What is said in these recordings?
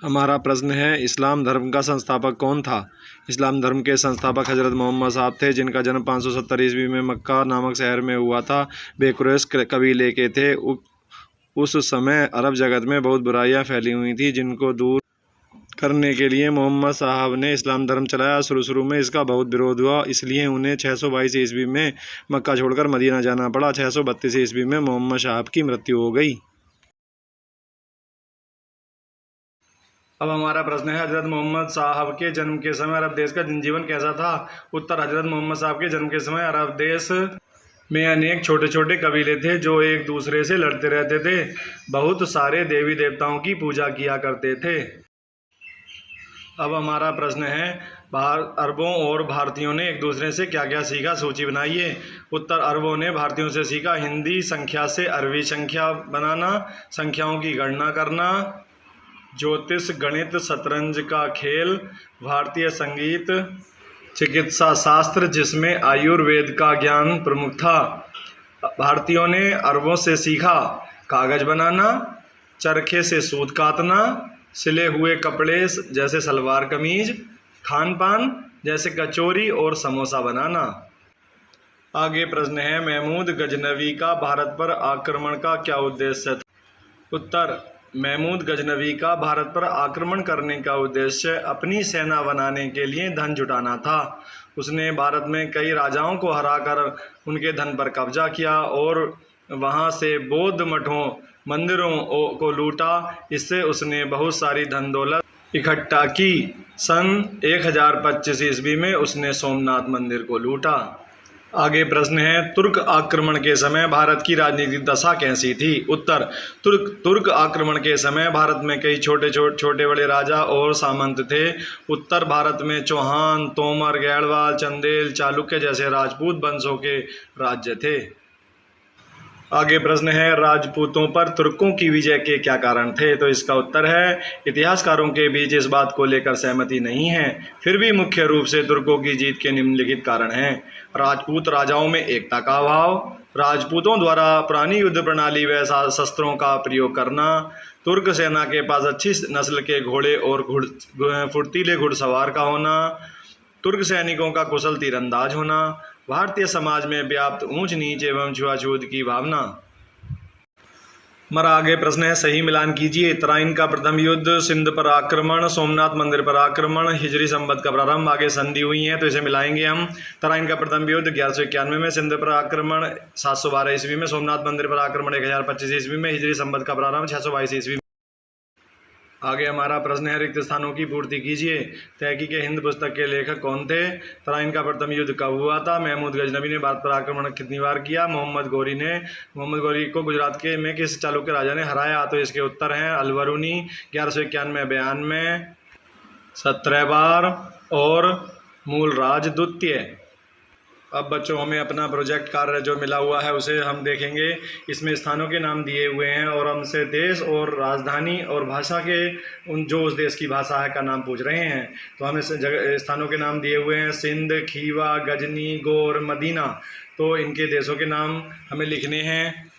हमारा प्रश्न है, इस्लाम धर्म का संस्थापक कौन था? इस्लाम धर्म के संस्थापक हज़रत मोहम्मद साहब थे, जिनका जन्म 570 ईस्वी में मक्का नामक शहर में हुआ था। वे कुरैश कबीले के थे। उस समय अरब जगत में बहुत बुराइयां फैली हुई थी, जिनको दूर करने के लिए मोहम्मद साहब ने इस्लाम धर्म चलाया। शुरू में इसका बहुत विरोध हुआ, इसलिए उन्हें 622 ईस्वी में मक्का छोड़कर मदीना जाना पड़ा। 632 ईस्वी में मोहम्मद साहब की मृत्यु हो गई। अब हमारा प्रश्न है, हजरत मोहम्मद साहब के जन्म के समय अरब देश का जनजीवन कैसा था? उत्तर, हजरत मोहम्मद साहब के जन्म के समय अरब देश में अनेक छोटे छोटे कबीले थे जो एक दूसरे से लड़ते रहते थे। बहुत सारे देवी देवताओं की पूजा किया करते थे। अब हमारा प्रश्न है, अरबों और भारतीयों ने एक दूसरे से क्या क्या सीखा? सूची बनाइए। उत्तर, अरबों ने भारतीयों से सीखा हिंदी संख्या से अरबी संख्या बनाना, संख्याओं की गणना करना, ज्योतिष, गणित, शतरंज का खेल, भारतीय संगीत, चिकित्सा शास्त्र जिसमें आयुर्वेद का ज्ञान प्रमुख था। भारतीयों ने अरबों से सीखा कागज बनाना, चरखे से सूत काटना, सिले हुए कपड़े जैसे सलवार कमीज, खान पान जैसे कचौरी और समोसा बनाना। आगे प्रश्न है, महमूद गजनवी का भारत पर आक्रमण का क्या उद्देश्य था? उत्तर, महमूद गजनवी का भारत पर आक्रमण करने का उद्देश्य अपनी सेना बनाने के लिए धन जुटाना था। उसने भारत में कई राजाओं को हराकर उनके धन पर कब्जा किया और वहां से बौद्ध मठों, मंदिरों को लूटा। इससे उसने बहुत सारी धन दौलत इकट्ठा की। सन 1025 ईस्वी में उसने सोमनाथ मंदिर को लूटा। आगे प्रश्न है, तुर्क आक्रमण के समय भारत की राजनीतिक दशा कैसी थी? उत्तर, तुर्क आक्रमण के समय भारत में कई छोटे बड़े राजा और सामंत थे। उत्तर भारत में चौहान, तोमर, गैड़वाल, चंदेल, चालुक्य जैसे राजपूत वंशों के राज्य थे। आगे प्रश्न है, राजपूतों पर तुर्कों की विजय के क्या कारण थे? तो इसका उत्तर है, इतिहासकारों के बीच इस बात को लेकर सहमति नहीं है। फिर भी मुख्य रूप से तुर्कों की जीत के निम्नलिखित कारण हैं। राजपूत राजाओं में एकता का अभाव, राजपूतों द्वारा पुरानी युद्ध प्रणाली व शस्त्रों का प्रयोग करना, तुर्क सेना के पास अच्छी नस्ल के घोड़े और फुर्तीले घुड़सवार का होना, तुर्क सैनिकों का कुशल तीरंदाज होना, भारतीय समाज में व्याप्त ऊंच नीच एवं छुआछूत की भावना। हमारा आगे प्रश्न है, सही मिलान कीजिए। तराइन का प्रथम युद्ध, सिंध पर आक्रमण, सोमनाथ मंदिर पर आक्रमण, हिजरी संवत का प्रारंभ। आगे संधि हुई है तो इसे मिलाएंगे हम। तराइन का प्रथम युद्ध 1191 में, सिंध पर आक्रमण 712 ईस्वी में, सोमनाथ मंदिर पर आक्रमण 1025 ईस्वी में, हिजरी संवत का प्रारंभ 622 ईस्वी में। आगे हमारा प्रश्न है, रिक्त स्थानों की पूर्ति कीजिए। तहकीक हिंद पुस्तक के लेखक कौन थे? तराइन का प्रथम युद्ध कब हुआ था? महमूद गजनवी ने भारत पर आक्रमण कितनी बार किया? मोहम्मद गौरी को गुजरात के में किस चालुक्य राजा ने हराया? तो इसके उत्तर हैं अलबरूनी 1191-92, 17 बार और मूलराज द्वितीय। अब बच्चों, हमें अपना प्रोजेक्ट कार्य जो मिला हुआ है उसे हम देखेंगे। इसमें स्थानों के नाम दिए हुए हैं और हमसे देश और राजधानी और भाषा के जो उस देश की भाषा है का नाम पूछ रहे हैं। तो हमें स्थानों के नाम दिए हुए हैं सिंध, खीवा, गजनी, गौर, मदीना। तो इनके देशों के नाम हमें लिखने हैं।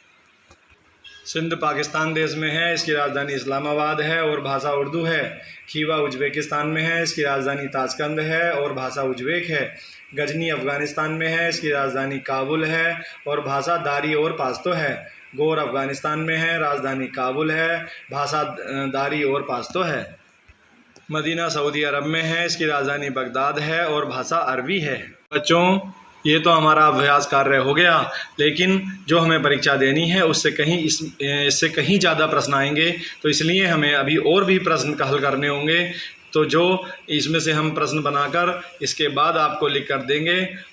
सिंध पाकिस्तान देश में है, इसकी राजधानी इस्लामाबाद है और भाषा उर्दू है। खीवा उज्बेकिस्तान में है, इसकी राजधानी ताशकंद है और भाषा उज्बेक है। गजनी अफगानिस्तान में है, इसकी राजधानी काबुल है और भाषा दारी और पाश्तो है। गौर अफगानिस्तान में है, राजधानी काबुल है, भाषा दारी और पाश्तो है। मदीना सऊदी अरब में है, इसकी राजधानी बगदाद है और भाषा अरबी है। बच्चों, ये तो हमारा अभ्यास कार्य हो गया, लेकिन जो हमें परीक्षा देनी है इससे कहीं ज़्यादा प्रश्न आएंगे, तो इसलिए हमें अभी और भी प्रश्न हल करने होंगे। तो जो इसमें से हम प्रश्न बनाकर इसके बाद आपको लिख कर देंगे